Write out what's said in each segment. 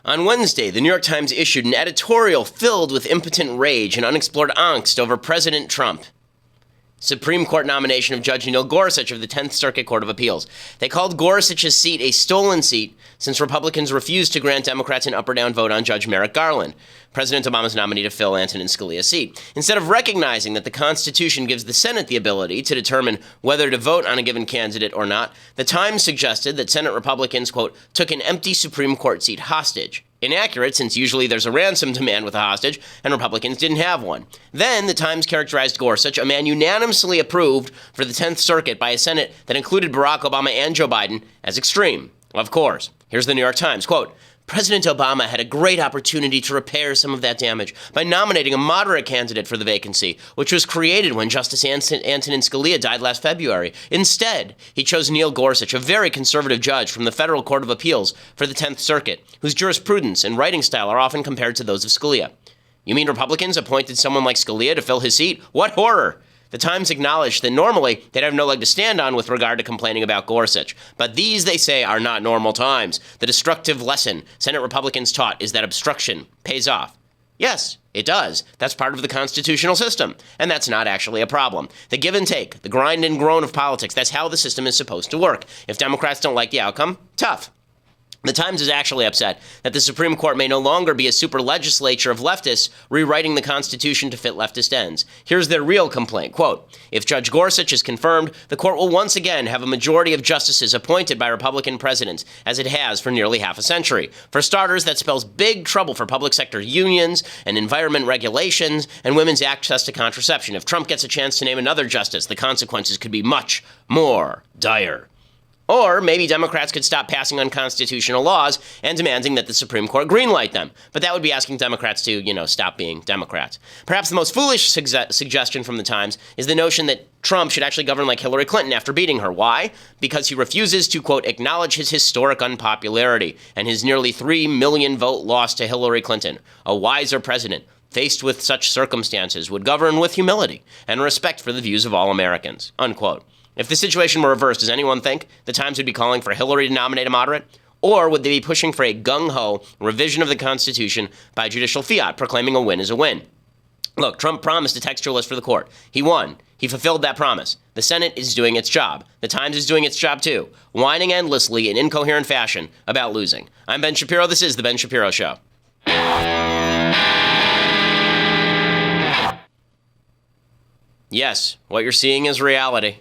On Wednesday, the New York Times issued an editorial filled with impotent rage and unexplored angst over President Trump. Supreme Court nomination of Judge Neil Gorsuch of the 10th Circuit Court of Appeals. They called Gorsuch's seat a stolen seat since Republicans refused to grant Democrats an up or down vote on Judge Merrick Garland, President Obama's nominee to fill Antonin Scalia's seat. Instead of recognizing that the Constitution gives the Senate the ability to determine whether to vote on a given candidate or not, the Times suggested that Senate Republicans, quote, took an empty Supreme Court seat hostage. Inaccurate, since usually there's a ransom demand with a hostage, and Republicans didn't have one. Then, the Times characterized Gorsuch, a man unanimously approved for the 10th Circuit by a Senate that included Barack Obama and Joe Biden, as extreme. Of course. Here's the New York Times, quote, President Obama had a great opportunity to repair some of that damage by nominating a moderate candidate for the vacancy, which was created when Justice Antonin Scalia died last February. Instead, he chose Neil Gorsuch, a very conservative judge from the Federal Court of Appeals for the 10th Circuit, whose jurisprudence and writing style are often compared to those of Scalia. You mean Republicans appointed someone like Scalia to fill his seat? What horror! The Times acknowledged that normally they'd have no leg to stand on with regard to complaining about Gorsuch. But these, they say, are not normal times. The destructive lesson Senate Republicans taught is that obstruction pays off. Yes, it does. That's part of the constitutional system. And that's not actually a problem. The give and take, the grind and groan of politics, that's how the system is supposed to work. If Democrats don't like the outcome, tough. The Times is actually upset that the Supreme Court may no longer be a super legislature of leftists rewriting the Constitution to fit leftist ends. Here's their real complaint, quote, if Judge Gorsuch is confirmed, the court will once again have a majority of justices appointed by Republican presidents, as it has for nearly half a century. For starters, that spells big trouble for public sector unions and environment regulations and women's access to contraception. If Trump gets a chance to name another justice, the consequences could be much more dire. Or maybe Democrats could stop passing unconstitutional laws and demanding that the Supreme Court greenlight them. But that would be asking Democrats to, stop being Democrats. Perhaps the most foolish suggestion from the Times is the notion that Trump should actually govern like Hillary Clinton after beating her. Why? Because he refuses to, quote, acknowledge his historic unpopularity and his nearly 3 million vote loss to Hillary Clinton. A wiser president, faced with such circumstances, would govern with humility and respect for the views of all Americans, unquote. If the situation were reversed, does anyone think the Times would be calling for Hillary to nominate a moderate? Or would they be pushing for a gung-ho revision of the Constitution by judicial fiat, proclaiming a win is a win? Look, Trump promised a textualist for the court. He won. He fulfilled that promise. The Senate is doing its job. The Times is doing its job too, whining endlessly in incoherent fashion about losing. I'm Ben Shapiro. This is The Ben Shapiro Show. Yes, what you're seeing is reality.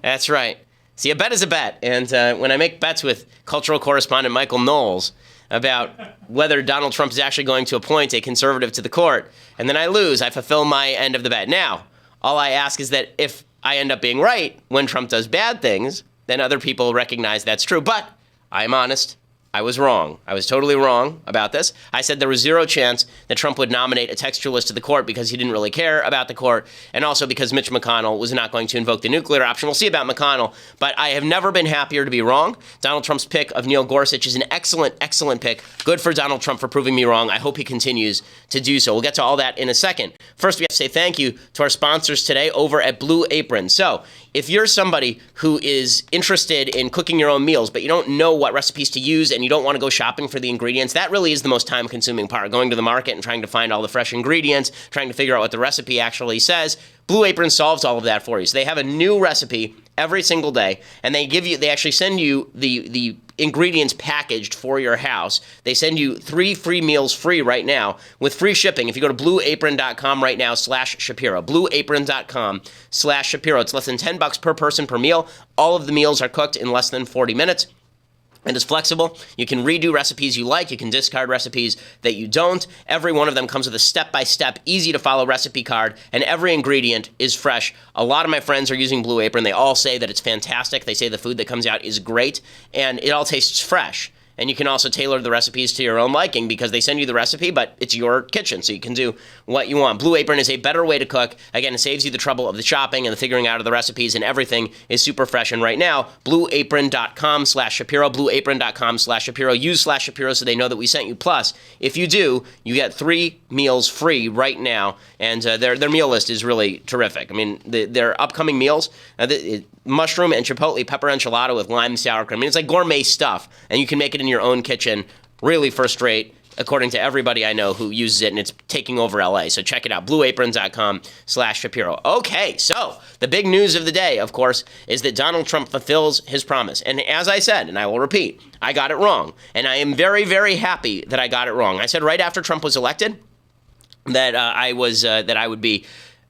That's right. See, a bet is a bet. And when I make bets with cultural correspondent Michael Knowles about whether Donald Trump is actually going to appoint a conservative to the court, and then I lose, I fulfill my end of the bet. Now, all I ask is that if I end up being right when Trump does bad things, then other people recognize that's true. But I'm honest. I was wrong. I was totally wrong about this. I said there was zero chance that Trump would nominate a textualist to the court because he didn't really care about the court, and also because Mitch McConnell was not going to invoke the nuclear option. We'll see about McConnell, but I have never been happier to be wrong. Donald Trump's pick of Neil Gorsuch is an excellent, excellent pick. Good for Donald Trump for proving me wrong. I hope he continues to do so. We'll get to all that in a second. First, we have to say thank you to our sponsors today over at Blue Apron. So, if you're somebody who is interested in cooking your own meals, but you don't know what recipes to use and you don't want to go shopping for the ingredients, that really is the most time-consuming part, going to the market and trying to find all the fresh ingredients, trying to figure out what the recipe actually says. Blue Apron solves all of that for you. So they have a new recipe every single day, and they actually send you the ingredients packaged for your house. They send you 3 free meals free right now with free shipping. If you go to blueapron.com right now /Shapiro, blueapron.com/Shapiro. It's less than $10 per person per meal. All of the meals are cooked in less than 40 minutes. And it's flexible. You can redo recipes you like. You can discard recipes that you don't. Every one of them comes with a step-by-step, easy-to-follow recipe card, and every ingredient is fresh. A lot of my friends are using Blue Apron. They all say that it's fantastic. They say the food that comes out is great, and it all tastes fresh. And you can also tailor the recipes to your own liking because they send you the recipe, but it's your kitchen, so you can do what you want. Blue Apron is a better way to cook. Again, it saves you the trouble of the shopping and the figuring out of the recipes, and everything is super fresh. And right now, blueapron.com/Shapiro, blueapron.com/Shapiro. Use /Shapiro so they know that we sent you. Plus, if you do, you get 3 meals free right now, and their meal list is really terrific. I mean, their upcoming meals, mushroom and chipotle pepper enchilada with lime sour cream. I mean, it's like gourmet stuff, and you can make it in your own kitchen Really first rate, according to everybody I know who uses it, and it's taking over LA. So check it out, blueapron.com/Shapiro. Okay, so the big news of the day, of course, is that Donald Trump fulfills his promise. And as I said, and I will repeat, I got it wrong. And I am very, very happy that I got it wrong. I said right after Trump was elected that I would be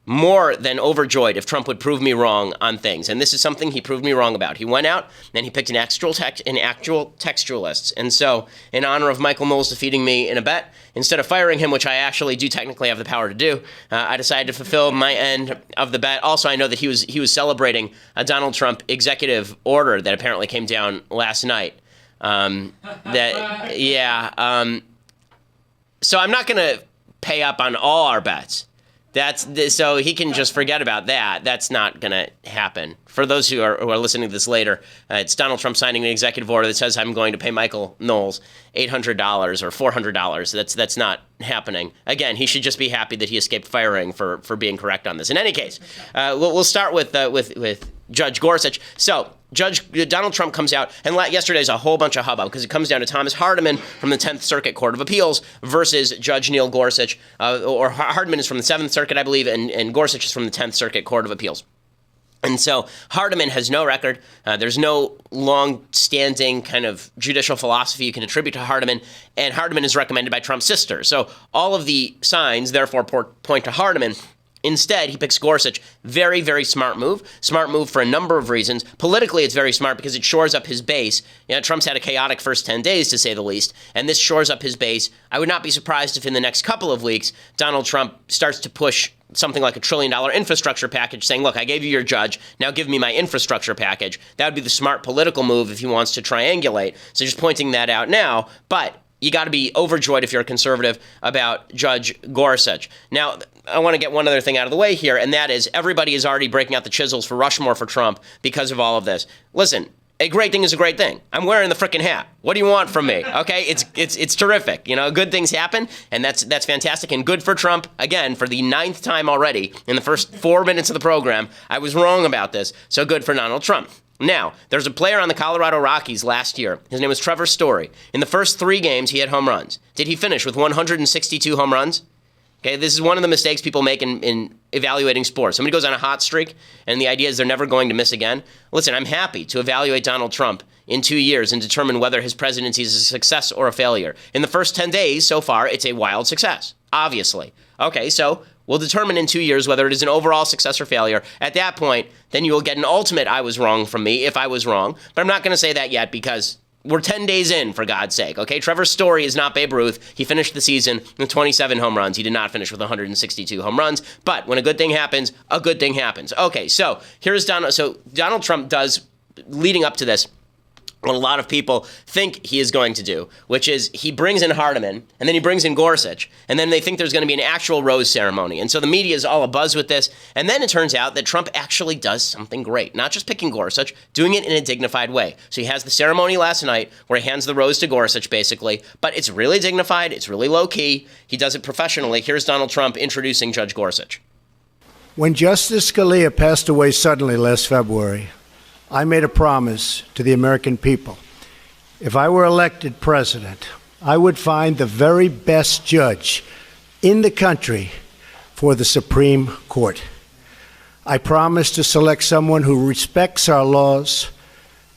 more than overjoyed if Trump would prove me wrong on things. And this is something he proved me wrong about. He went out and he picked an actual textualists. And so in honor of Michael Knowles defeating me in a bet, instead of firing him, which I actually do technically have the power to do, I decided to fulfill my end of the bet. Also, I know that he was celebrating a Donald Trump executive order that apparently came down last night. So I'm not going to pay up on all our bets. So he can just forget about that. That's not going to happen. For those who are listening to this later, it's Donald Trump signing an executive order that says I'm going to pay Michael Knowles $800 or $400. That's not happening. Again, he should just be happy that he escaped firing for being correct on this. In any case, we'll start with Judge Gorsuch. So Judge Donald Trump comes out, and yesterday's a whole bunch of hubbub because it comes down to Thomas Hardiman from the 10th Circuit Court of Appeals versus Judge Neil Gorsuch, or Hardiman is from the 7th Circuit, I believe, and Gorsuch is from the 10th Circuit Court of Appeals. And so Hardiman has no record. There's no long-standing kind of judicial philosophy you can attribute to Hardiman, and Hardiman is recommended by Trump's sister. So all of the signs, therefore, point to Hardiman. Instead, he picks Gorsuch. Very, very smart move. Smart move for a number of reasons. Politically, it's very smart because it shores up his base. Trump's had a chaotic first 10 days, to say the least, and this shores up his base. I would not be surprised if in the next couple of weeks, Donald Trump starts to push something like $1 trillion infrastructure package, saying, look, I gave you your judge, now give me my infrastructure package. That would be the smart political move if he wants to triangulate. So just pointing that out now, but you got to be overjoyed if you're a conservative about Judge Gorsuch. Now, I want to get one other thing out of the way here, and that is everybody is already breaking out the chisels for Rushmore for Trump because of all of this. Listen, a great thing is a great thing. I'm wearing the frickin' hat. What do you want from me? Okay, it's terrific. Good things happen, and that's fantastic and good for Trump. Again, for the 9th time already in the first 4 minutes of the program, I was wrong about this. So good for Donald Trump. Now, there's a player on the Colorado Rockies last year. His name was Trevor Story. In the first 3 games, he had home runs. Did he finish with 162 home runs? Okay, this is one of the mistakes people make in evaluating sports. Somebody goes on a hot streak, and the idea is they're never going to miss again. Listen, I'm happy to evaluate Donald Trump in 2 years and determine whether his presidency is a success or a failure. In the first 10 days so far, it's a wild success, obviously. Okay, so we'll determine in 2 years whether it is an overall success or failure. At that point, then you will get an ultimate I was wrong from me if I was wrong. But I'm not going to say that yet because we're 10 days in, for God's sake, okay? Trevor Story is not Babe Ruth. He finished the season with 27 home runs. He did not finish with 162 home runs. But when a good thing happens, a good thing happens. Okay, so here's Donald. So Donald Trump does, leading up to this, what a lot of people think he is going to do, which is he brings in Hardiman, and then he brings in Gorsuch, and then they think there's going to be an actual rose ceremony. And so the media is all abuzz with this. And then it turns out that Trump actually does something great, not just picking Gorsuch, doing it in a dignified way. So he has the ceremony last night where he hands the rose to Gorsuch, basically, but it's really dignified, it's really low-key. He does it professionally. Here's Donald Trump introducing Judge Gorsuch. When Justice Scalia passed away suddenly last February, I made a promise to the American people. If I were elected president, I would find the very best judge in the country for the Supreme Court. I promised to select someone who respects our laws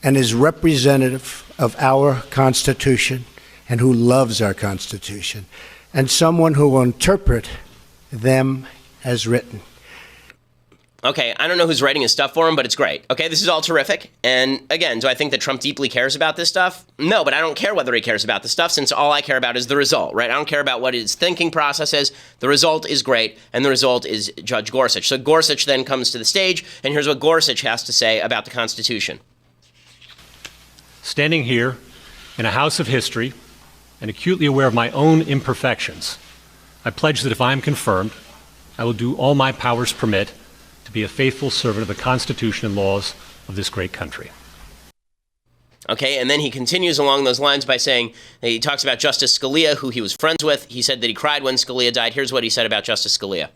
and is representative of our Constitution and who loves our Constitution, and someone who will interpret them as written. Okay, I don't know who's writing his stuff for him, but it's great. Okay, this is all terrific. And again, do I think that Trump deeply cares about this stuff? No, but I don't care whether he cares about the stuff since all I care about is the result, right? I don't care about what his thinking process is. The result is great, and the result is Judge Gorsuch. So Gorsuch then comes to the stage, and here's what Gorsuch has to say about the Constitution. Standing here in a house of history and acutely aware of my own imperfections, I pledge that if I am confirmed, I will do all my powers permit to be a faithful servant of the Constitution and laws of this great country. Okay, and then he continues along those lines by saying, he talks about Justice Scalia, who he was friends with. He said that he cried when Scalia died. Here's what he said about Justice Scalia.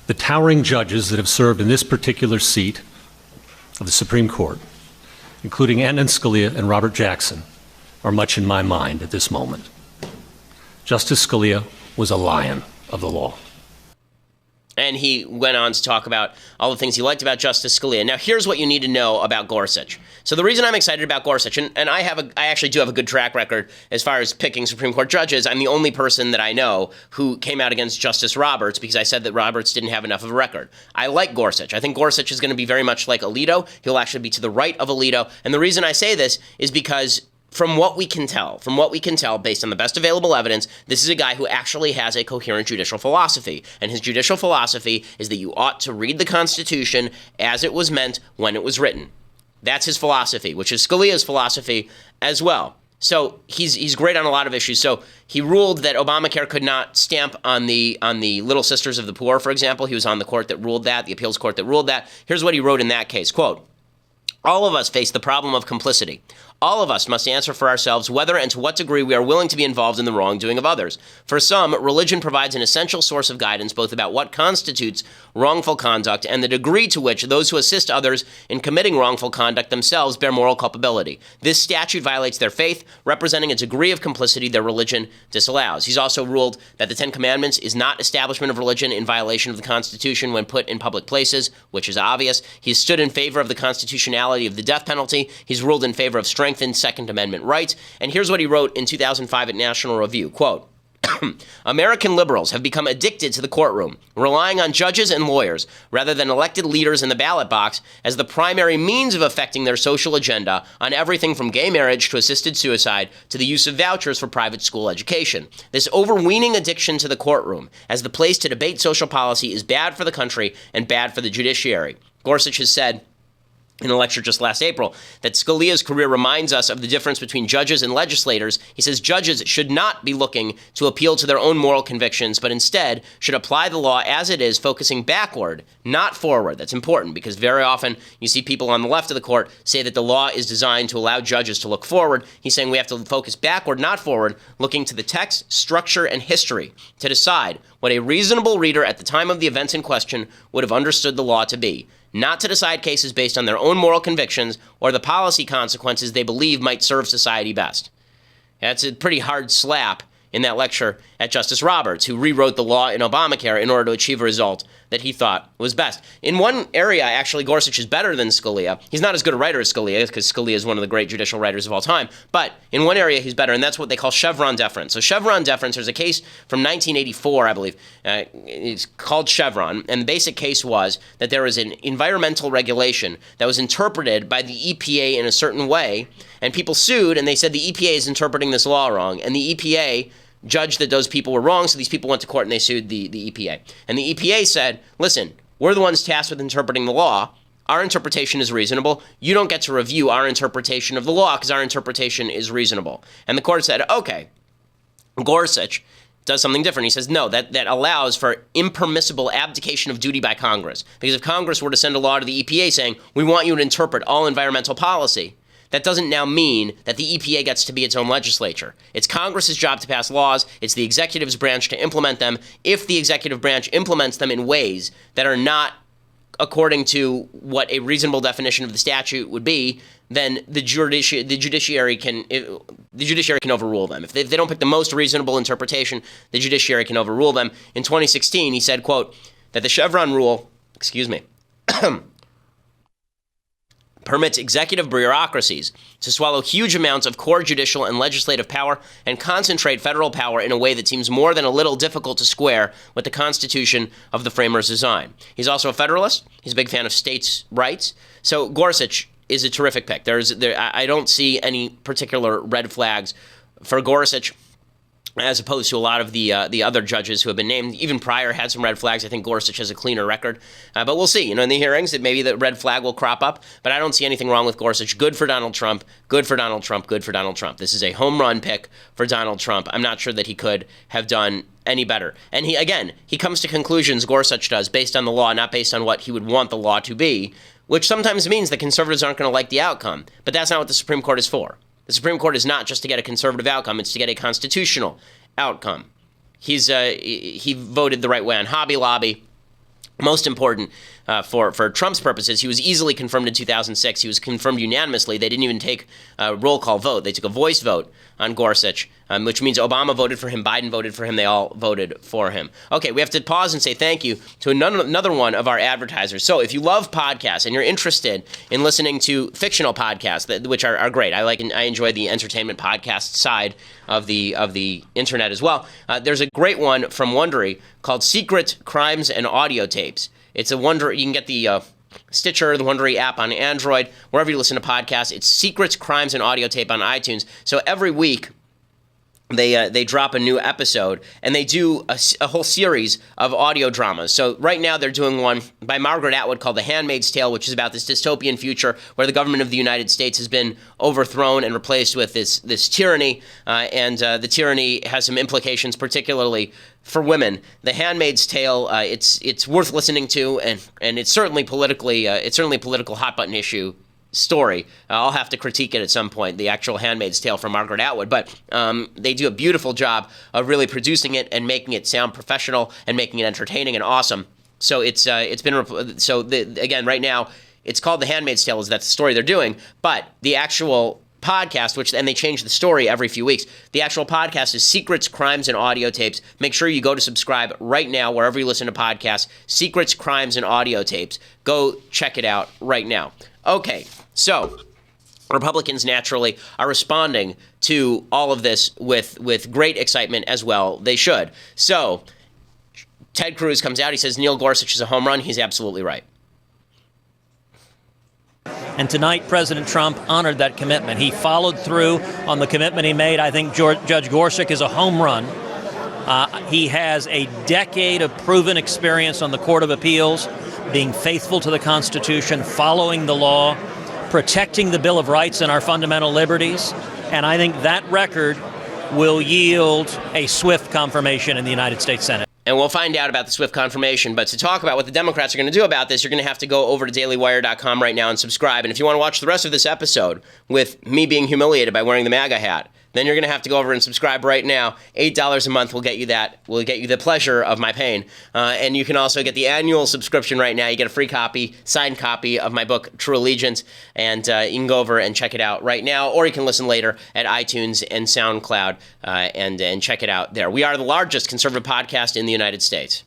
The towering judges that have served in this particular seat of the Supreme Court, including Antonin Scalia and Robert Jackson, are much in my mind at this moment. Justice Scalia was a lion of the law. And he went on to talk about all the things he liked about Justice Scalia. Now, here's what you need to know about Gorsuch. So the reason I'm excited about Gorsuch, and I actually do have a good track record as far as picking Supreme Court judges. I'm the only person that I know who came out against Justice Roberts because I said that Roberts didn't have enough of a record. I like Gorsuch. I think Gorsuch is going to be very much like Alito. He'll actually be to the right of Alito. And the reason I say this is because from what we can tell based on the best available evidence, this is a guy who actually has a coherent judicial philosophy. And his judicial philosophy is that you ought to read the Constitution as it was meant when it was written. That's his philosophy, which is Scalia's philosophy as well. So he's great on a lot of issues. So he ruled that Obamacare could not stamp on the Little Sisters of the Poor, for example. He was on the court that ruled that, the appeals court that ruled that. Here's what he wrote in that case, quote, "All of us face the problem of complicity. All of us must answer for ourselves whether and to what degree we are willing to be involved in the wrongdoing of others. For some, religion provides an essential source of guidance both about what constitutes wrongful conduct and the degree to which those who assist others in committing wrongful conduct themselves bear moral culpability. This statute violates their faith, representing a degree of complicity their religion disallows." He's also ruled that the Ten Commandments is not establishment of religion in violation of the Constitution when put in public places, which is obvious. He's stood in favor of the constitutionality of the death penalty. He's ruled in favor of strengthened Second Amendment rights. And here's what he wrote in 2005 at National Review, quote, "American liberals have become addicted to the courtroom, relying on judges and lawyers rather than elected leaders in the ballot box as the primary means of affecting their social agenda on everything from gay marriage to assisted suicide to the use of vouchers for private school education. This overweening addiction to the courtroom as the place to debate social policy is bad for the country and bad for the judiciary." Gorsuch has said in a lecture just last April that Scalia's career reminds us of the difference between judges and legislators. He says judges should not be looking to appeal to their own moral convictions, but instead should apply the law as it is, focusing backward, not forward. That's important because very often you see people on the left of the court say that the law is designed to allow judges to look forward. He's saying we have to focus backward, not forward, looking to the text, structure, and history to decide what a reasonable reader at the time of the events in question would have understood the law to be, not to decide cases based on their own moral convictions or the policy consequences they believe might serve society best. That's a pretty hard slap in that lecture at Justice Roberts, who rewrote the law in Obamacare in order to achieve a result that he thought was best. In one area, actually, Gorsuch is better than Scalia. He's not as good a writer as Scalia, because Scalia is one of the great judicial writers of all time. But in one area, he's better, and that's what they call Chevron deference. So Chevron deference, there's a case from 1984, I believe. It's called Chevron, and the basic case was that there was an environmental regulation that was interpreted by the EPA in a certain way, and people sued, and they said the EPA is interpreting this law wrong, and the EPA judged that those people were wrong, so these people went to court and they sued the EPA. And the EPA said, listen, we're the ones tasked with interpreting the law. Our interpretation is reasonable. You don't get to review our interpretation of the law because our interpretation is reasonable. And the court said, okay. Gorsuch does something different. He says, no, that allows for impermissible abdication of duty by Congress. Because if Congress were to send a law to the EPA saying, we want you to interpret all environmental policy, that doesn't now mean that the EPA gets to be its own legislature. It's Congress's job to pass laws. It's the executive's branch to implement them. If the executive branch implements them in ways that are not according to what a reasonable definition of the statute would be, then the judiciary can overrule them. If they don't pick the most reasonable interpretation, the judiciary can overrule them. In 2016, he said, quote, that the Chevron rule, permits executive bureaucracies to swallow huge amounts of core judicial and legislative power and concentrate federal power in a way that seems more than a little difficult to square with the Constitution of the framers' design. He's also a Federalist. He's a big fan of states' rights. So Gorsuch is a terrific pick. I don't see any particular red flags for Gorsuch, as opposed to a lot of the other judges who have been named. Even Pryor had some red flags. I think Gorsuch has a cleaner record. But we'll see. In the hearings, that maybe the red flag will crop up. But I don't see anything wrong with Gorsuch. Good for Donald Trump. Good for Donald Trump. Good for Donald Trump. This is a home run pick for Donald Trump. I'm not sure that he could have done any better. And he comes to conclusions, Gorsuch does, based on the law, not based on what he would want the law to be, which sometimes means that conservatives aren't going to like the outcome. But that's not what the Supreme Court is for. The Supreme Court is not just to get a conservative outcome, it's to get a constitutional outcome. He voted the right way on Hobby Lobby. Most important, for Trump's purposes. He was easily confirmed in 2006. He was confirmed unanimously. They didn't even take a roll call vote. They took a voice vote on Gorsuch, which means Obama voted for him, Biden voted for him, they all voted for him. Okay, we have to pause and say thank you to another one of our advertisers. So if you love podcasts and you're interested in listening to fictional podcasts, which are great, I enjoy the entertainment podcast side of the internet as well. There's a great one from Wondery called Secret Crimes and Audio Tapes. It's a Wondery. You can get the Stitcher, the Wondery app on Android, wherever you listen to podcasts. It's Secrets, Crimes, and Audio Tape on iTunes. So every week they drop a new episode, and they do a whole series of audio dramas. So right now they're doing one by Margaret Atwood called The Handmaid's Tale, which is about this dystopian future where the government of the United States has been overthrown and replaced with this tyranny, and the tyranny has some implications, particularly for women. The Handmaid's Tale, it's worth listening to, and it's certainly a political hot button issue story. I'll have to critique it at some point, the actual Handmaid's Tale from Margaret Atwood, but they do a beautiful job of really producing it and making it sound professional and making it entertaining and awesome. So again, right now it's called The Handmaid's Tale, that's the story they're doing, but the actual podcast, and they change the story every few weeks. The actual podcast is Secrets, Crimes, and Audio Tapes. Make sure you go to subscribe right now wherever you listen to podcasts. Secrets, Crimes, and Audio Tapes. Go check it out right now. Okay, so Republicans naturally are responding to all of this with great excitement as well. They should. So Ted Cruz comes out. He says Neil Gorsuch is a home run. He's absolutely right. And tonight, President Trump honored that commitment. He followed through on the commitment he made. I think Judge Gorsuch is a home run. He has a decade of proven experience on the Court of Appeals, being faithful to the Constitution, following the law, protecting the Bill of Rights and our fundamental liberties. And I think that record will yield a swift confirmation in the United States Senate. And we'll find out about the swift confirmation. But to talk about what the Democrats are going to do about this, you're going to have to go over to dailywire.com right now and subscribe. And if you want to watch the rest of this episode with me being humiliated by wearing the MAGA hat, then you're going to have to go over and subscribe right now. $8 a month will get you that. Will get you the pleasure of my pain. And you can also get the annual subscription right now. You get a free copy, signed copy of my book, True Allegiance. And you can go over and check it out right now. Or you can listen later at iTunes and SoundCloud and check it out there. We are the largest conservative podcast in the United States.